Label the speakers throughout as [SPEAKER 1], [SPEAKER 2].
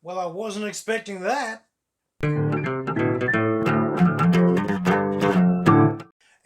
[SPEAKER 1] Well, I wasn't expecting that. In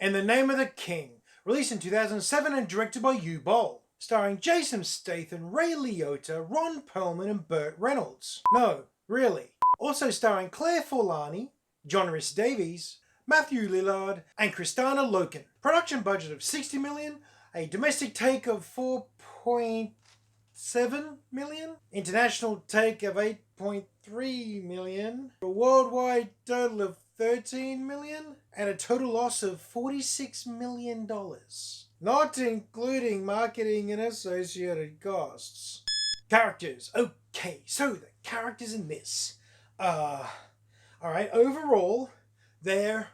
[SPEAKER 1] the Name of the King, released in 2007 and directed by Hugh Boll, starring Jason Statham, Ray Liotta, Ron Perlman and Burt Reynolds. No, really. Also starring Claire Forlani, John Rhys-Davies, Matthew Lillard and Kristanna Loken. Production budget of $60 million, a domestic take of $4.7 million, international take of $8.3 million, a worldwide total of $13 million, and a total loss of $46 million, not including marketing and associated costs. Characters. Okay, so the characters in this. Alright, overall, they're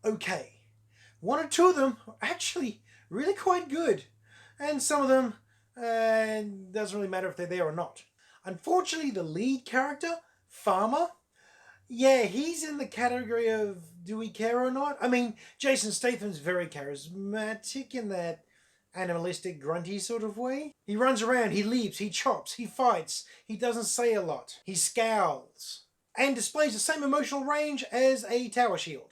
[SPEAKER 1] okay. One or two of them are actually really quite good, and some of them, doesn't really matter if they're there or not. Unfortunately, the lead character, Farmer, yeah, he's in the category of do we care or not? I mean, Jason Statham's very charismatic in that animalistic, grunty sort of way. He runs around, he leaps, he chops, he fights, he doesn't say a lot, he scowls, and displays the same emotional range as a tower shield.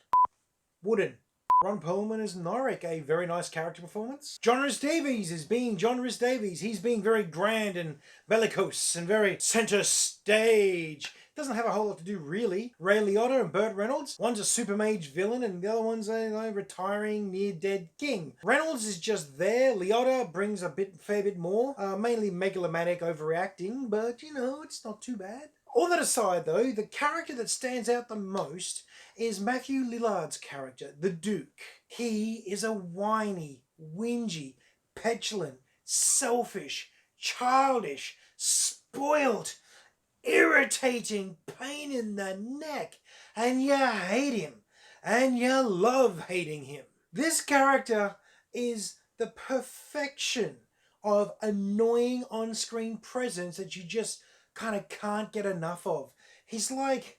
[SPEAKER 1] Wooden. Ron Perlman as Norik, a very nice character performance. John Rhys-Davies is being John Rhys-Davies. He's being very grand and bellicose and very center stage. Doesn't have a whole lot to do really. Ray Liotta and Burt Reynolds. One's a super mage villain and the other one's a retiring near-dead king. Reynolds is just there. Liotta brings a fair bit more. Mainly megalomaniac overreacting, but you know, it's not too bad. All that aside though, the character that stands out the most is Matthew Lillard's character, the Duke. He is a whiny, whingy, petulant, selfish, childish, spoilt, irritating pain in the neck, and you hate him, and you love hating him. This character is the perfection of annoying on-screen presence that you just kind of can't get enough of. He's like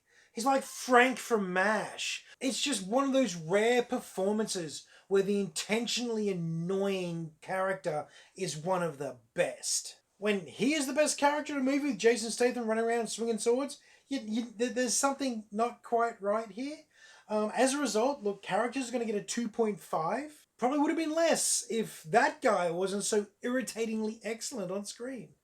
[SPEAKER 1] Frank from MASH. It's just one of those rare performances where the intentionally annoying character is one of the best. When he is the best character in a movie with Jason Statham running around swinging swords, there's something not quite right here. As a result, look, characters are going to get a 2.5. Probably would have been less if that guy wasn't so irritatingly excellent on screen.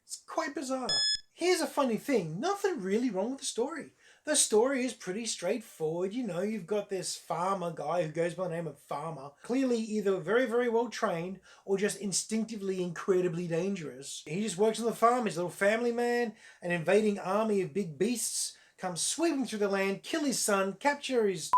[SPEAKER 1] It's quite bizarre. Here's a funny thing, nothing really wrong with the story. The story is pretty straightforward. You know, you've got this farmer guy who goes by the name of Farmer. Clearly either very, very well trained or just instinctively incredibly dangerous. He just works on the farm. He's a little family man. An invading army of big beasts comes sweeping through the land, kill his son, capture his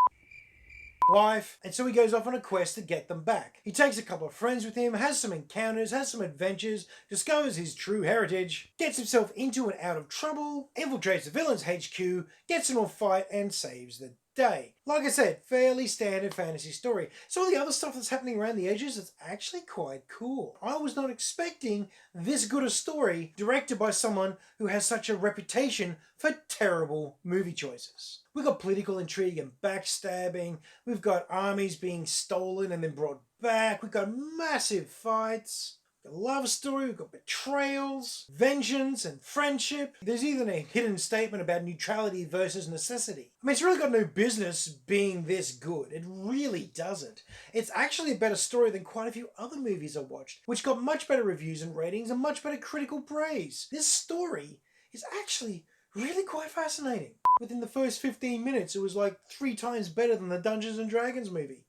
[SPEAKER 1] wife, and so he goes off on a quest to get them back. He takes a couple of friends with him, has some encounters, has some adventures, discovers his true heritage, gets himself into and out of trouble, infiltrates the villain's HQ, gets into a fight, and saves the day. Like I said, fairly standard fantasy story. So all the other stuff that's happening around the edges is actually quite cool. I was not expecting this good a story directed by someone who has such a reputation for terrible movie choices. We've got political intrigue and backstabbing. We've got armies being stolen and then brought back. We've got massive fights. We've got a love story. We've got betrayals, vengeance, and friendship. There's even a hidden statement about neutrality versus necessity. I mean, it's really got no business being this good. It really doesn't. It's actually a better story than quite a few other movies I watched, which got much better reviews and ratings and much better critical praise. This story is actually really quite fascinating. Within the first 15 minutes, it was like 3 times better than the Dungeons and Dragons movie.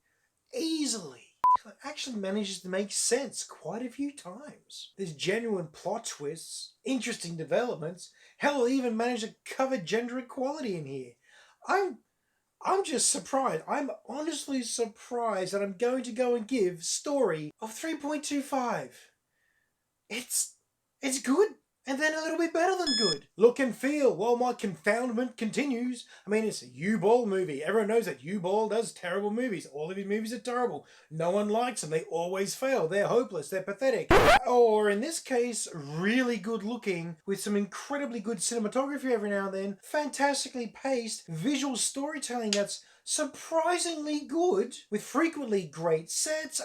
[SPEAKER 1] Easily. It actually manages to make sense quite a few times. There's genuine plot twists, interesting developments. Hell, they even managed to cover gender equality in here. I'm just surprised. I'm honestly surprised that I'm going to go and give story of 3.25. It's good. And then a little bit better than good. Look and feel, while my confoundment continues. I mean, it's a Hugh Boll movie. Everyone knows that Hugh Boll does terrible movies. All of his movies are terrible. No one likes them. They always fail. They're hopeless. They're pathetic. Or in this case, really good looking, with some incredibly good cinematography every now and then, fantastically paced, visual storytelling that's surprisingly good, with frequently great sets,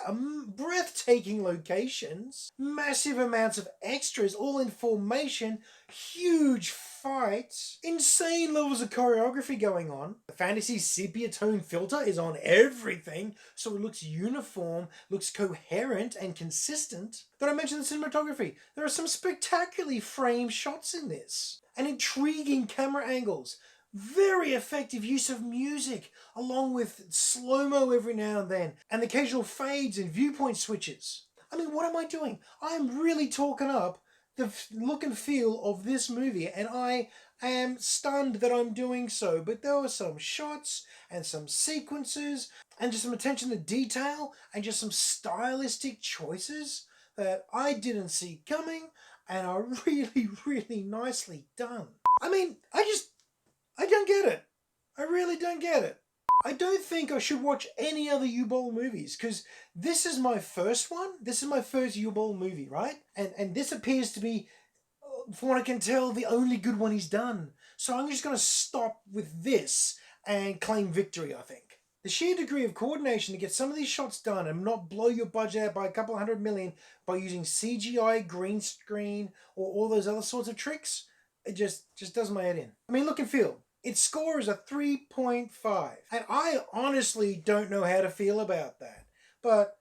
[SPEAKER 1] breathtaking locations, massive amounts of extras, all in formation, huge fights, insane levels of choreography going on. The fantasy sepia tone filter is on everything, so it looks uniform, looks coherent and consistent. Did I mention the cinematography? There are some spectacularly framed shots in this, and intriguing camera angles. Very effective use of music, along with slow-mo every now and then, and the occasional fades and viewpoint switches. I mean, what am I doing? I'm really talking up the look and feel of this movie, and I am stunned that I'm doing so. But there were some shots and some sequences and just some attention to detail and just some stylistic choices that I didn't see coming and are really, really nicely done. I mean, I don't get it. I really don't get it. I don't think I should watch any other U-Bowl movies, because this is my first one. This is my first U-Bowl movie, right? And this appears to be, from what I can tell, the only good one he's done. So I'm just going to stop with this and claim victory, I think. The sheer degree of coordination to get some of these shots done and not blow your budget out by a couple $100 million by using CGI, green screen, or all those other sorts of tricks, it just does my head in. I mean, look and feel. Its score is a 3.5. And I honestly don't know how to feel about that. But,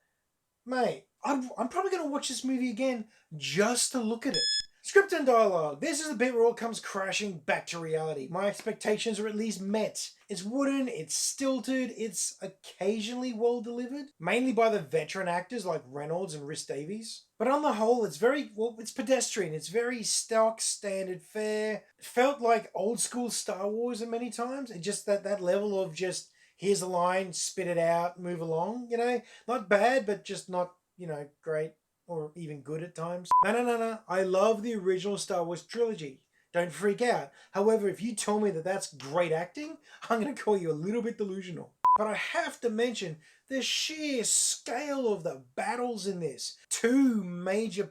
[SPEAKER 1] mate, I'm probably going to watch this movie again just to look at it. Script and dialogue. This is the bit where it all comes crashing back to reality. My expectations are at least met. It's wooden, it's stilted, it's occasionally well delivered, mainly by the veteran actors like Reynolds and Rhys Davies. But on the whole, it's it's pedestrian. It's very stock, standard fare. It felt like old school Star Wars at many times. It just that level of just, here's a line, spit it out, move along, you know? Not bad, but just not, great or even good at times. No. I love the original Star Wars trilogy. Don't freak out. However, if you tell me that that's great acting, I'm going to call you a little bit delusional. But I have to mention the sheer scale of the battles in this. Three major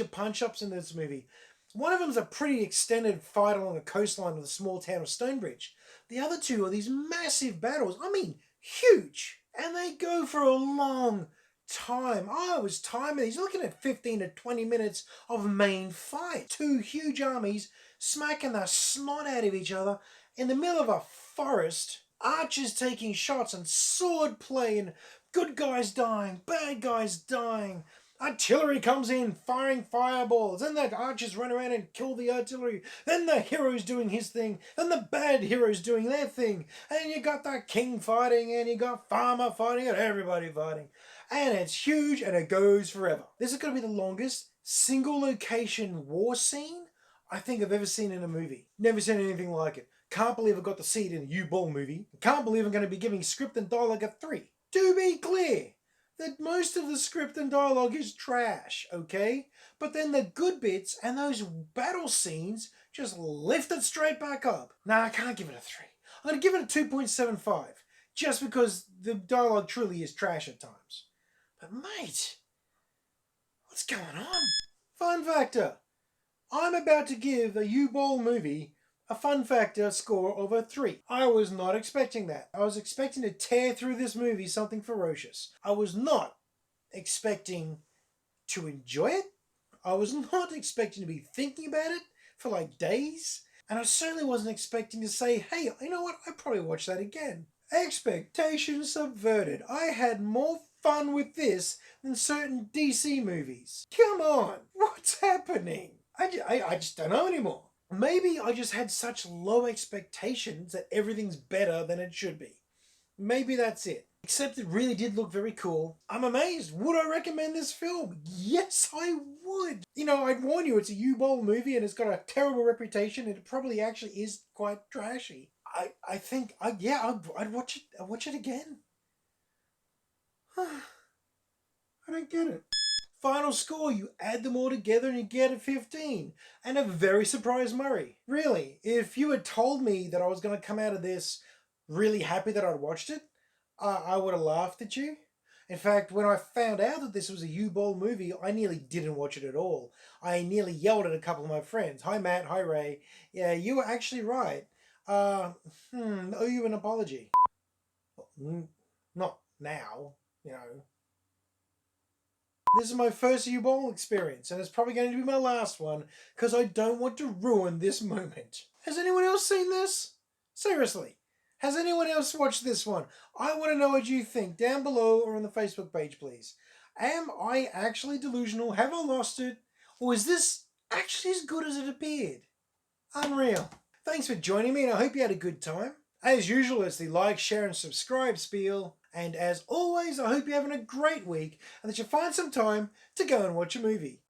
[SPEAKER 1] punch-ups in this movie. One of them's a pretty extended fight along a coastline of the small town of Stonebridge. The other two are these massive battles. I mean, huge. And they go for a long time. I was timing these, looking at 15 to 20 minutes of main fight. Two huge armies smacking the snot out of each other in the middle of a forest. Archers taking shots and sword play, and good guys dying, bad guys dying. Artillery comes in, firing fireballs. Then the archers run around and kill the artillery. Then the hero's doing his thing. Then the bad hero's doing their thing. And you got the king fighting, and you got farmer fighting, and everybody fighting. And it's huge, and it goes forever. This is going to be the longest single location war scene I think I've ever seen in a movie. Never seen anything like it. Can't believe I got to see it in a U-Ball movie. Can't believe I'm going to be giving script and dialogue a 3. To be clear, that most of the script and dialogue is trash, okay? But then the good bits and those battle scenes just lift it straight back up. Nah, I can't give it a 3. I'm going to give it a 2.75, just because the dialogue truly is trash at times. But mate, what's going on? Fun factor. I'm about to give a U-Ball movie a fun factor score of a 3. I was not expecting that. I was expecting to tear through this movie something ferocious. I was not expecting to enjoy it. I was not expecting to be thinking about it for like days. And I certainly wasn't expecting to say, hey, you know what? I'd probably watch that again. Expectations subverted. I had more fun with this than certain DC movies. Come on, what's happening? I just don't know anymore. Maybe I just had such low expectations that everything's better than it should be. Maybe that's it. Except it really did look very cool. I'm amazed. Would I recommend this film? Yes, I would. I'd warn you, it's a U-Ball movie and it's got a terrible reputation and it probably actually is quite trashy. I think, I'd watch it. I'd watch it again. I don't get it. Final score, you add them all together and you get a 15. And a very surprised Murray. Really, if you had told me that I was going to come out of this really happy that I'd watched it, I would have laughed at you. In fact, when I found out that this was a U-Ball movie, I nearly didn't watch it at all. I nearly yelled at a couple of my friends. Hi Matt, hi Ray. Yeah, you were actually right. Owe you an apology. Not now, This is my first U-Bowl experience, and it's probably going to be my last one, because I don't want to ruin this moment. Has anyone else seen this? Seriously. Has anyone else watched this one? I want to know what you think down below or on the Facebook page, please. Am I actually delusional? Have I lost it? Or is this actually as good as it appeared? Unreal. Thanks for joining me, and I hope you had a good time. As usual, it's the like, share, and subscribe spiel. And as always, I hope you're having a great week and that you find some time to go and watch a movie.